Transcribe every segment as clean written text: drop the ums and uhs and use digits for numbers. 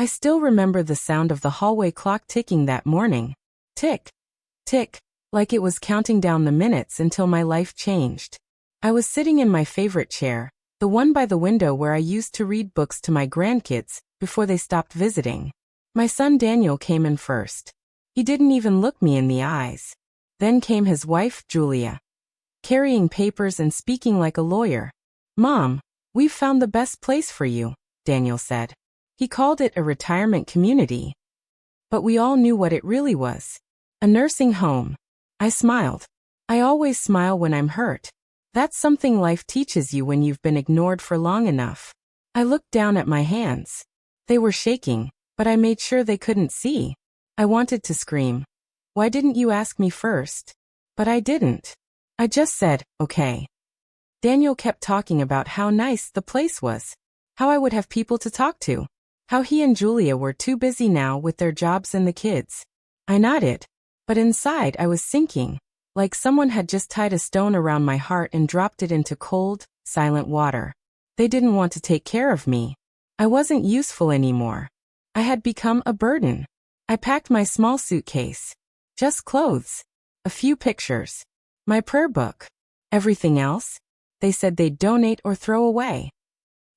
I still remember the sound of the hallway clock ticking that morning. Tick, tick, like it was counting down the minutes until my life changed. I was sitting in my favorite chair, the one by the window where I used to read books to my grandkids before they stopped visiting. My son Daniel came in first. He didn't even look me in the eyes. Then came his wife, Julia, carrying papers and speaking like a lawyer. "Mom, we've found the best place for you," Daniel said. He called it a retirement community. But we all knew what it really was. A nursing home. I smiled. I always smile when I'm hurt. That's something life teaches you when you've been ignored for long enough. I looked down at my hands. They were shaking, but I made sure they couldn't see. I wanted to scream. "Why didn't you ask me first?" But I didn't. I just said, "Okay." Daniel kept talking about how nice the place was, how I would have people to talk to, how he and Julia were too busy now with their jobs and the kids. I nodded, but inside I was sinking, like someone had just tied a stone around my heart and dropped it into cold, silent water. They didn't want to take care of me. I wasn't useful anymore. I had become a burden. I packed my small suitcase. Just clothes. A few pictures. My prayer book. Everything else, they said they'd donate or throw away.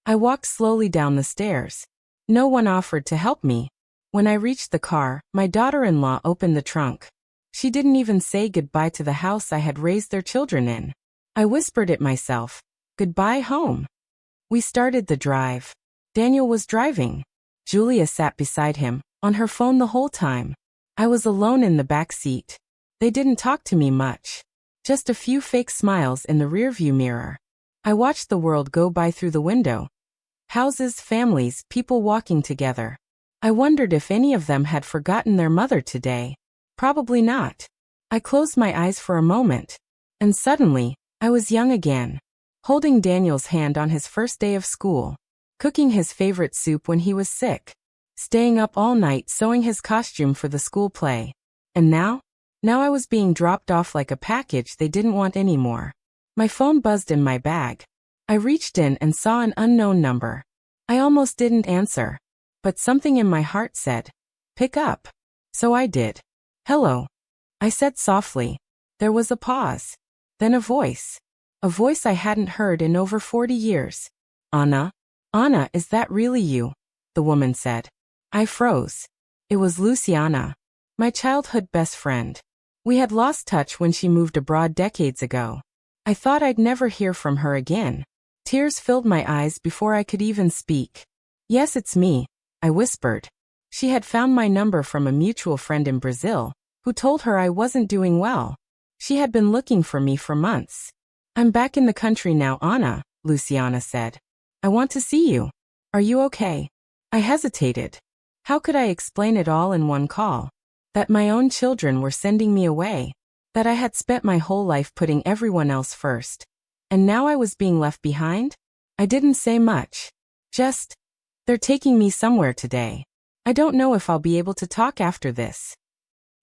I walked slowly down the stairs. No one offered to help me. When I reached the car, my daughter-in-law opened the trunk. She didn't even say goodbye to the house I had raised their children in. I whispered it myself. Goodbye home. We started the drive. Daniel was driving. Julia sat beside him, on her phone the whole time. I was alone in the back seat. They didn't talk to me much. Just a few fake smiles in the rearview mirror. I watched the world go by through the window. Houses, families, people walking together. I wondered if any of them had forgotten their mother today. Probably not. I closed my eyes for a moment. And suddenly, I was young again. Holding Daniel's hand on his first day of school. Cooking his favorite soup when he was sick. Staying up all night sewing his costume for the school play. And now? Now I was being dropped off like a package they didn't want anymore. My phone buzzed in my bag. I reached in and saw an unknown number. I almost didn't answer. But something in my heart said, "Pick up." So I did. "Hello," I said softly. There was a pause. Then a voice. A voice I hadn't heard in over 40 years. "Anna? Anna, is that really you?" the woman said. I froze. It was Luciana, my childhood best friend. We had lost touch when she moved abroad decades ago. I thought I'd never hear from her again. Tears filled my eyes before I could even speak. "Yes, it's me," I whispered. She had found my number from a mutual friend in Brazil, who told her I wasn't doing well. She had been looking for me for months. "I'm back in the country now, Anna," Luciana said. "I want to see you. Are you okay?" I hesitated. How could I explain it all in one call? That my own children were sending me away. That I had spent my whole life putting everyone else first. And now I was being left behind? I didn't say much. Just, "They're taking me somewhere today. I don't know if I'll be able to talk after this."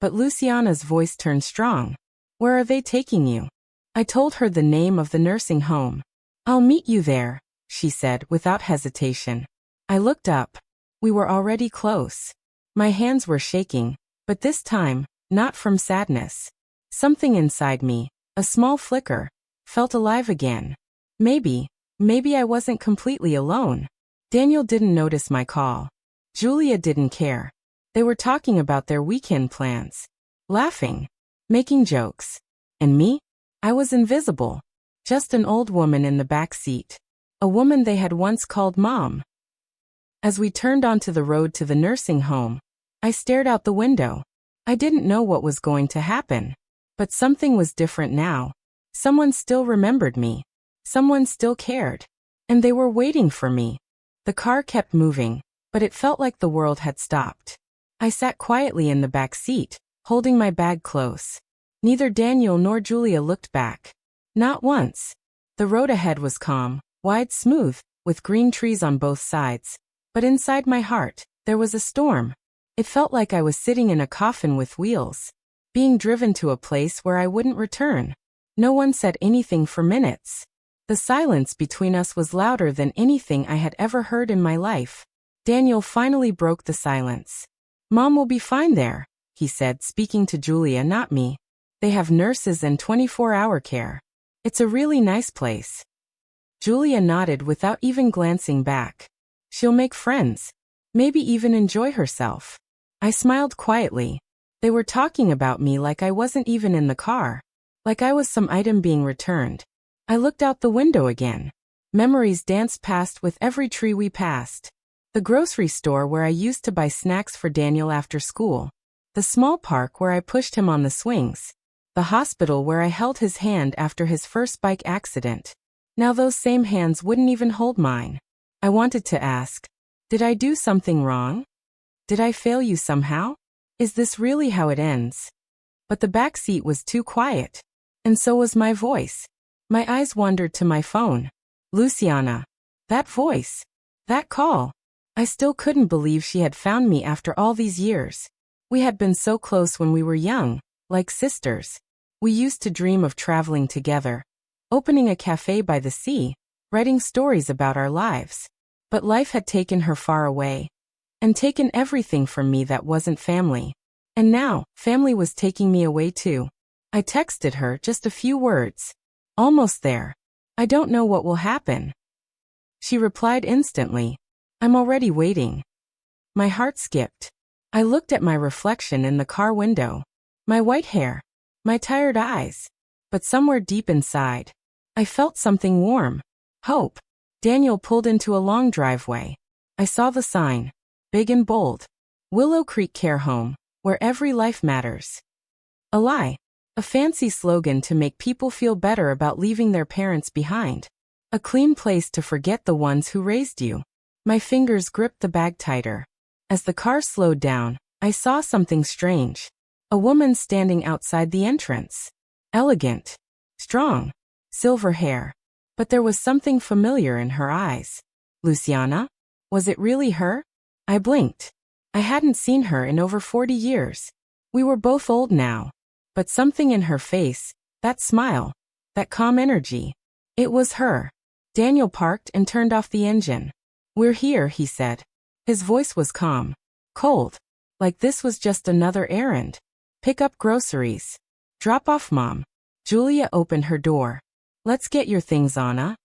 But Luciana's voice turned strong. "Where are they taking you?" I told her the name of the nursing home. "I'll meet you there," she said without hesitation. I looked up. We were already close. My hands were shaking, but this time, not from sadness. Something inside me, a small flicker, felt alive again. Maybe I wasn't completely alone. Daniel didn't notice my call. Julia didn't care. They were talking about their weekend plans. Laughing. Making jokes. And me? I was invisible. Just an old woman in the back seat. A woman they had once called Mom. As we turned onto the road to the nursing home, I stared out the window. I didn't know what was going to happen. But something was different now. Someone still remembered me. Someone still cared. And they were waiting for me. The car kept moving, but it felt like the world had stopped. I sat quietly in the back seat, holding my bag close. Neither Daniel nor Julia looked back. Not once. The road ahead was calm, wide, smooth, with green trees on both sides. But inside my heart, there was a storm. It felt like I was sitting in a coffin with wheels, being driven to a place where I wouldn't return. No one said anything for minutes. The silence between us was louder than anything I had ever heard in my life. Daniel finally broke the silence. Mom will be fine there, he said, speaking to Julia, not me. They have nurses and 24-hour care. It's a really nice place. Julia nodded without even glancing back. She'll make friends. Maybe even enjoy herself. I smiled quietly. They were talking about me like I wasn't even in the car. Like I was some item being returned. I looked out the window again. Memories danced past with every tree we passed. The grocery store where I used to buy snacks for Daniel after school. The small park where I pushed him on the swings. The hospital where I held his hand after his first bike accident. Now those same hands wouldn't even hold mine. I wanted to ask, did I do something wrong? Did I fail you somehow? Is this really how it ends? But the back seat was too quiet. And so was my voice. My eyes wandered to my phone. Luciana. That voice. That call. I still couldn't believe she had found me after all these years. We had been so close when we were young, like sisters. We used to dream of traveling together, opening a cafe by the sea, writing stories about our lives. But life had taken her far away, and taken everything from me that wasn't family. And now, family was taking me away too. I texted her just a few words. Almost there. I don't know what will happen. She replied instantly. I'm already waiting. My heart skipped. I looked at my reflection in the car window. My white hair. My tired eyes. But somewhere deep inside, I felt something warm. Hope. Daniel pulled into a long driveway. I saw the sign. Big and bold. Willow Creek Care Home, where every life matters. A lie. A fancy slogan to make people feel better about leaving their parents behind. A clean place to forget the ones who raised you. My fingers gripped the bag tighter. As the car slowed down, I saw something strange. A woman standing outside the entrance. Elegant. Strong. Silver hair. But there was something familiar in her eyes. Luciana? Was it really her? I blinked. I hadn't seen her in over 40 years. We were both old now. But something in her face, that smile, that calm energy. It was her. Daniel parked and turned off the engine. We're here, he said. His voice was calm. Cold. Like this was just another errand. Pick up groceries. Drop off Mom. Julia opened her door. Let's get your things, Anna.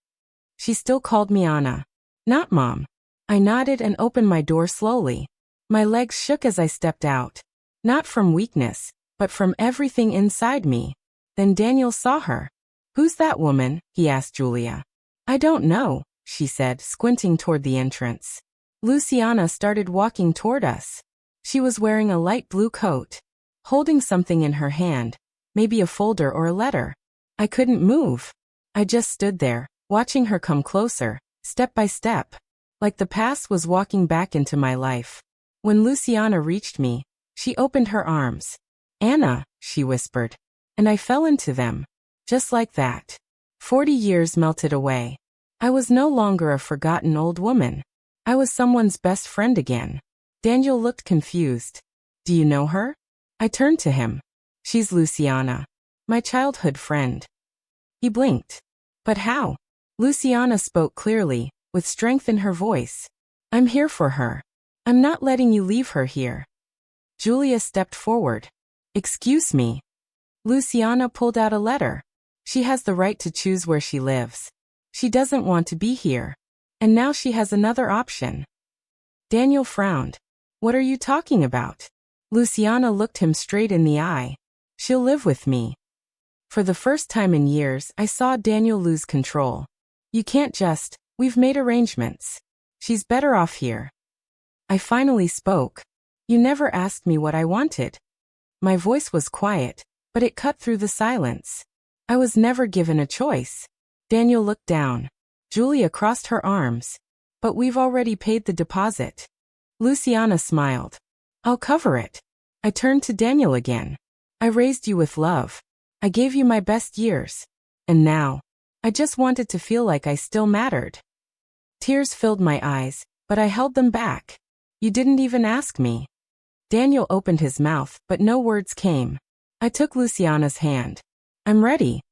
She still called me Anna. Not Mom. I nodded and opened my door slowly. My legs shook as I stepped out. Not from weakness, but from everything inside me. Then Daniel saw her. Who's that woman? He asked Julia. I don't know, she said, squinting toward the entrance. Luciana started walking toward us. She was wearing a light blue coat, holding something in her hand, maybe a folder or a letter. I couldn't move. I just stood there, watching her come closer, step by step, like the past was walking back into my life. When Luciana reached me, she opened her arms. Anna, she whispered, and I fell into them. Just like that. 40 years melted away. I was no longer a forgotten old woman. I was someone's best friend again. Daniel looked confused. Do you know her? I turned to him. She's Luciana. My childhood friend. He blinked. But how? Luciana spoke clearly, with strength in her voice. I'm here for her. I'm not letting you leave her here. Julia stepped forward. Excuse me. Luciana pulled out a letter. She has the right to choose where she lives. She doesn't want to be here. And now she has another option. Daniel frowned. What are you talking about? Luciana looked him straight in the eye. She'll live with me. For the first time in years, I saw Daniel lose control. You can't just, we've made arrangements. She's better off here. I finally spoke. You never asked me what I wanted. My voice was quiet, but it cut through the silence. I was never given a choice. Daniel looked down. Julia crossed her arms. But we've already paid the deposit. Luciana smiled. I'll cover it. I turned to Daniel again. I raised you with love. I gave you my best years. And now, I just wanted to feel like I still mattered. Tears filled my eyes, but I held them back. You didn't even ask me. Daniel opened his mouth, but no words came. I took Luciana's hand. I'm ready.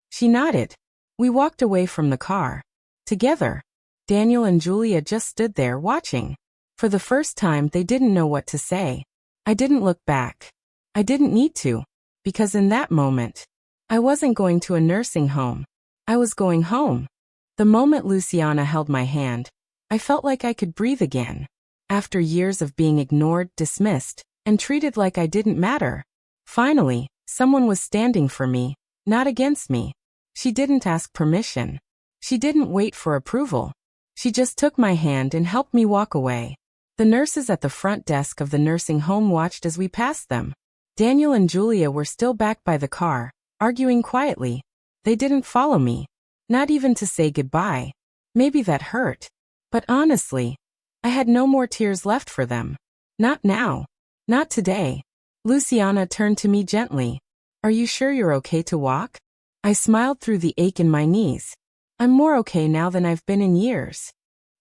She nodded. We walked away from the car. Together. Daniel and Julia just stood there watching. For the first time, they didn't know what to say. I didn't look back. I didn't need to, because in that moment, I wasn't going to a nursing home. I was going home. The moment Luciana held my hand, I felt like I could breathe again. After years of being ignored, dismissed, and treated like I didn't matter, finally, someone was standing for me, not against me. She didn't ask permission. She didn't wait for approval. She just took my hand and helped me walk away. The nurses at the front desk of the nursing home watched as we passed them. Daniel and Julia were still back by the car, arguing quietly. They didn't follow me, not even to say goodbye. Maybe that hurt. But honestly, I had no more tears left for them. Not now. Not today. Luciana turned to me gently. Are you sure you're okay to walk? I smiled through the ache in my knees. I'm more okay now than I've been in years.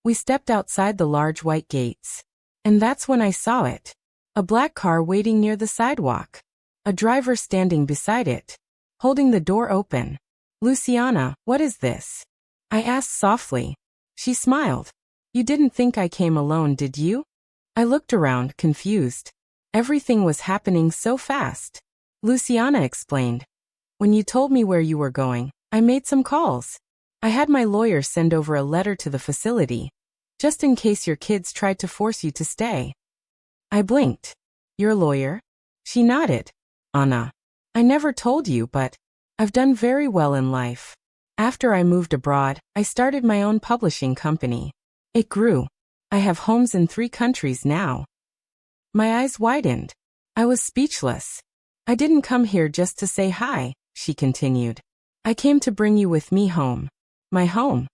We stepped outside the large white gates. And that's when I saw it. A black car waiting near the sidewalk. A driver standing beside it, holding the door open. Luciana, what is this? I asked softly. She smiled. You didn't think I came alone, did you? I looked around, confused. Everything was happening so fast. Luciana explained. When you told me where you were going, I made some calls. I had my lawyer send over a letter to the facility, just in case your kids tried to force you to stay. I blinked. Your lawyer? She nodded. Anna. I never told you, but I've done very well in life. After I moved abroad, I started my own publishing company. It grew. I have homes in 3 countries now. My eyes widened. I was speechless. I didn't come here just to say hi, she continued. I came to bring you with me home. My home.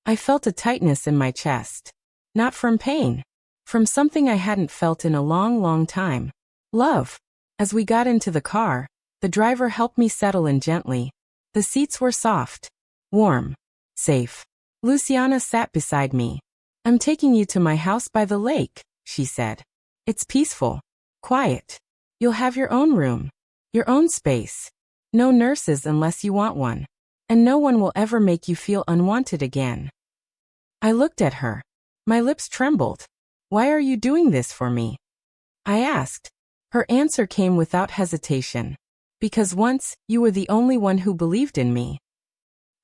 I felt a tightness in my chest. Not from pain. From something I hadn't felt in a long, long time. Love. As we got into the car, the driver helped me settle in gently. The seats were soft, warm, safe. Luciana sat beside me. I'm taking you to my house by the lake, she said. It's peaceful, quiet. You'll have your own room, your own space. No nurses unless you want one. And no one will ever make you feel unwanted again. I looked at her. My lips trembled. Why are you doing this for me? I asked. Her answer came without hesitation. Because once, you were the only one who believed in me.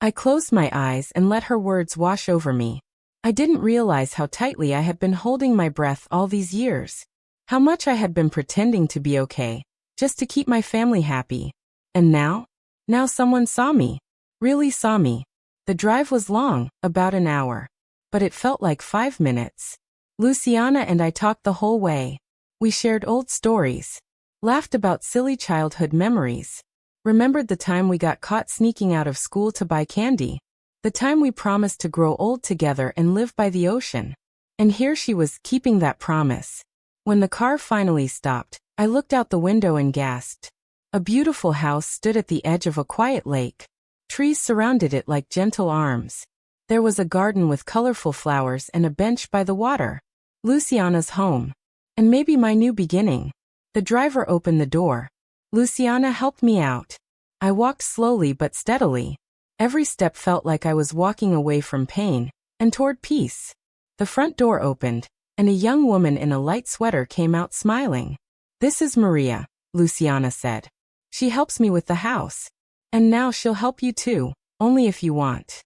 I closed my eyes and let her words wash over me. I didn't realize how tightly I had been holding my breath all these years. How much I had been pretending to be okay, just to keep my family happy. And now? Now someone saw me. Really saw me. The drive was long, about an hour. But it felt like 5 minutes. Luciana and I talked the whole way. We shared old stories. Laughed about silly childhood memories. Remembered the time we got caught sneaking out of school to buy candy. The time we promised to grow old together and live by the ocean. And here she was, keeping that promise. When the car finally stopped, I looked out the window and gasped. A beautiful house stood at the edge of a quiet lake. Trees surrounded it like gentle arms. There was a garden with colorful flowers and a bench by the water. Luciana's home. And maybe my new beginning. The driver opened the door. Luciana helped me out. I walked slowly but steadily. Every step felt like I was walking away from pain and toward peace. The front door opened, and a young woman in a light sweater came out smiling. This is Maria, Luciana said. She helps me with the house. And now she'll help you too, only if you want.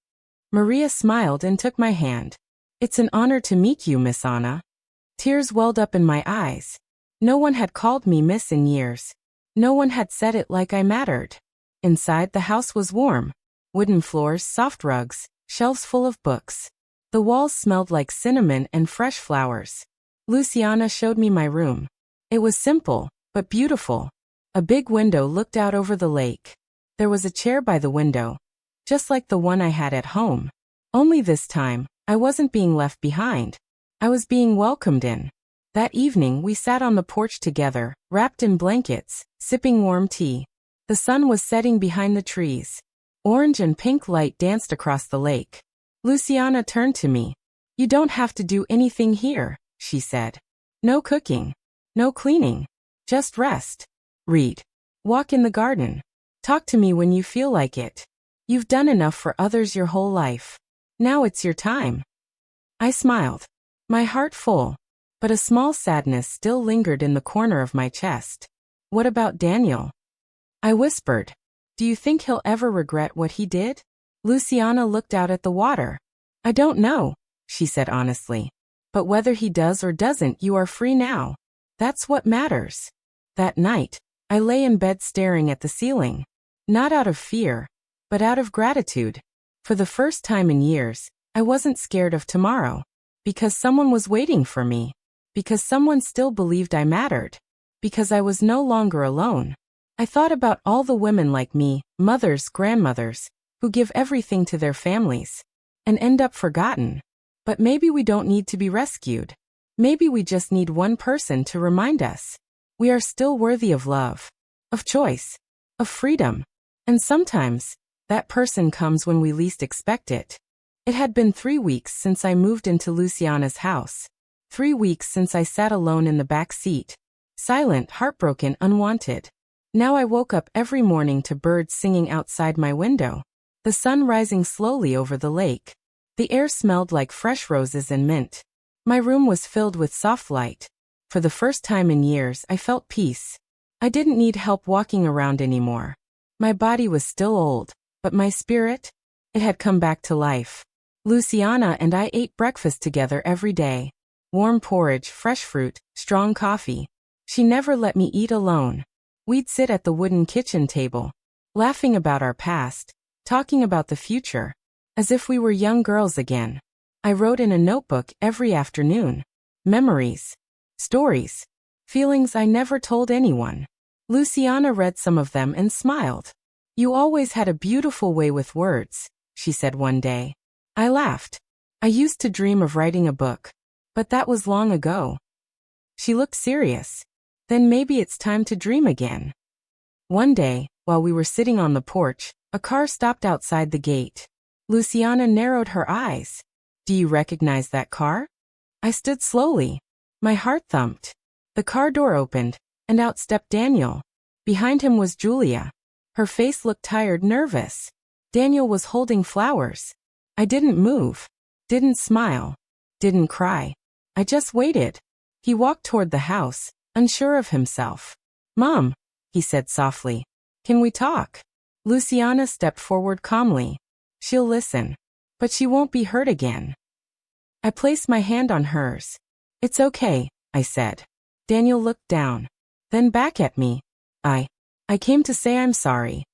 Maria smiled and took my hand. It's an honor to meet you, Miss Anna. Tears welled up in my eyes. No one had called me Miss in years. No one had said it like I mattered. Inside, the house was warm. Wooden floors, soft rugs, shelves full of books. The walls smelled like cinnamon and fresh flowers. Luciana showed me my room. It was simple, but beautiful. A big window looked out over the lake. There was a chair by the window, just like the one I had at home. Only this time, I wasn't being left behind. I was being welcomed in. That evening we sat on the porch together, wrapped in blankets, sipping warm tea. The sun was setting behind the trees. Orange and pink light danced across the lake. Luciana turned to me. You don't have to do anything here, she said. No cooking. No cleaning. Just rest. Read. Walk in the garden. Talk to me when you feel like it. You've done enough for others your whole life. Now it's your time. I smiled. My heart full. but a small sadness still lingered in the corner of my chest. What about Daniel? I whispered. Do you think he'll ever regret what he did? Luciana looked out at the water. I don't know, she said honestly. But whether he does or doesn't, you are free now. That's what matters. That night, I lay in bed staring at the ceiling. Not out of fear, but out of gratitude. For the first time in years, I wasn't scared of tomorrow. Because someone was waiting for me. Because someone still believed I mattered. Because I was no longer alone. I thought about all the women like me, mothers, grandmothers, who give everything to their families. And end up forgotten. But maybe we don't need to be rescued. Maybe we just need one person to remind us. We are still worthy of love. Of choice. Of freedom. And sometimes, that person comes when we least expect it. It had been 3 weeks since I moved into Luciana's house. 3 weeks since I sat alone in the back seat. Silent, heartbroken, unwanted. Now I woke up every morning to birds singing outside my window. The sun rising slowly over the lake. The air smelled like fresh roses and mint. My room was filled with soft light. For the first time in years, I felt peace. I didn't need help walking around anymore. My body was still old, but my spirit? It had come back to life. Luciana and I ate breakfast together every day. Warm porridge, fresh fruit, strong coffee. She never let me eat alone. We'd sit at the wooden kitchen table, laughing about our past, talking about the future, as if we were young girls again. I wrote in a notebook every afternoon. Memories. Stories. Feelings I never told anyone. Luciana read some of them and smiled. You always had a beautiful way with words, she said one day. I laughed. I used to dream of writing a book. But that was long ago. She looked serious. Then maybe it's time to dream again. One day, while we were sitting on the porch, a car stopped outside the gate. Luciana narrowed her eyes. Do you recognize that car? I stood slowly. My heart thumped. The car door opened, and out stepped Daniel. Behind him was Julia. Her face looked tired, nervous. Daniel was holding flowers. I didn't move. Didn't smile. Didn't cry. I just waited. He walked toward the house, unsure of himself. Mom, he said softly. Can we talk? Luciana stepped forward calmly. She'll listen. But she won't be hurt again. I placed my hand on hers. It's okay, I said. Daniel looked down. Then back at me. I came to say I'm sorry.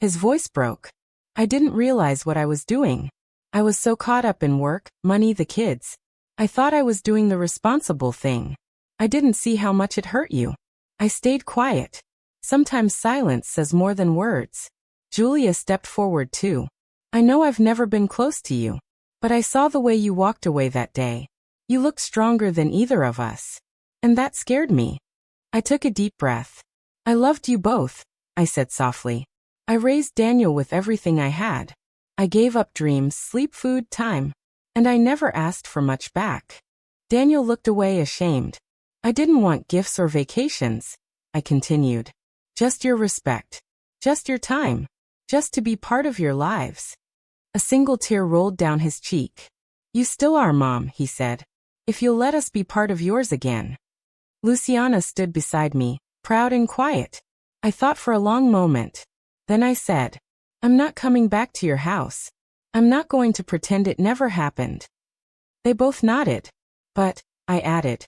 His voice broke. I didn't realize what I was doing. I was so caught up in work, money, the kids. I thought I was doing the responsible thing. I didn't see how much it hurt you. I stayed quiet. Sometimes silence says more than words. Julia stepped forward too. I know I've never been close to you. But I saw the way you walked away that day. You looked stronger than either of us. And that scared me. I took a deep breath. I loved you both, I said softly. I raised Daniel with everything I had. I gave up dreams, sleep, food, time. And I never asked for much back. Daniel looked away ashamed. I didn't want gifts or vacations, I continued. Just your respect. Just your time. Just to be part of your lives. A single tear rolled down his cheek. You still are, Mom, he said. If you'll let us be part of yours again. Luciana stood beside me, proud and quiet. I thought for a long moment. Then I said, I'm not coming back to your house. I'm not going to pretend it never happened. They both nodded. But, I added,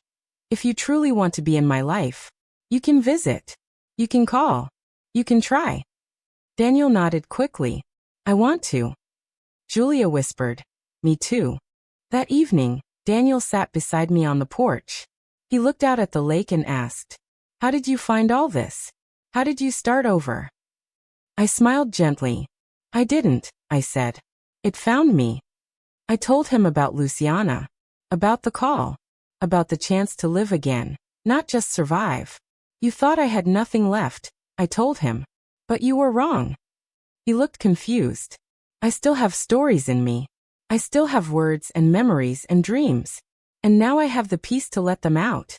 if you truly want to be in my life, you can visit. You can call. You can try. Daniel nodded quickly. I want to. Julia whispered, me too. That evening, Daniel sat beside me on the porch. He looked out at the lake and asked, how did you find all this? How did you start over? I smiled gently. I didn't, I said. It found me. I told him about Luciana. About the call. About the chance to live again, not just survive. You thought I had nothing left, I told him. But you were wrong. He looked confused. I still have stories in me. I still have words and memories and dreams. And now I have the peace to let them out.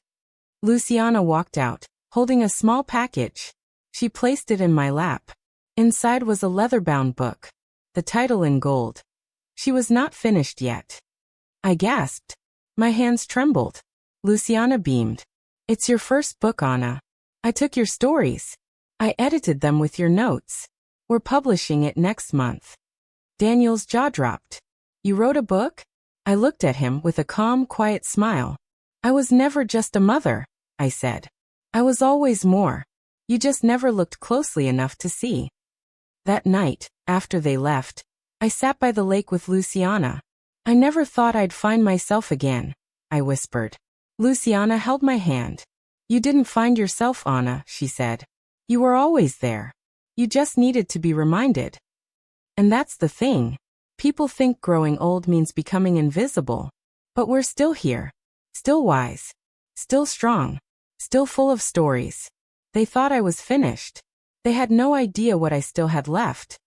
Luciana walked out, holding a small package. She placed it in my lap. Inside was a leather-bound book. The title in gold. She was not finished yet. I gasped. My hands trembled. Luciana beamed. It's your first book, Anna. I took your stories. I edited them with your notes. We're publishing it next month. Daniel's jaw dropped. You wrote a book? I looked at him with a calm, quiet smile. I was never just a mother, I said. I was always more. You just never looked closely enough to see. That night, after they left, I sat by the lake with Luciana. I never thought I'd find myself again, I whispered. Luciana held my hand. You didn't find yourself, Anna, she said. You were always there. You just needed to be reminded. And that's the thing. People think growing old means becoming invisible. But we're still here. Still wise. Still strong. Still full of stories. They thought I was finished. They had no idea what I still had left.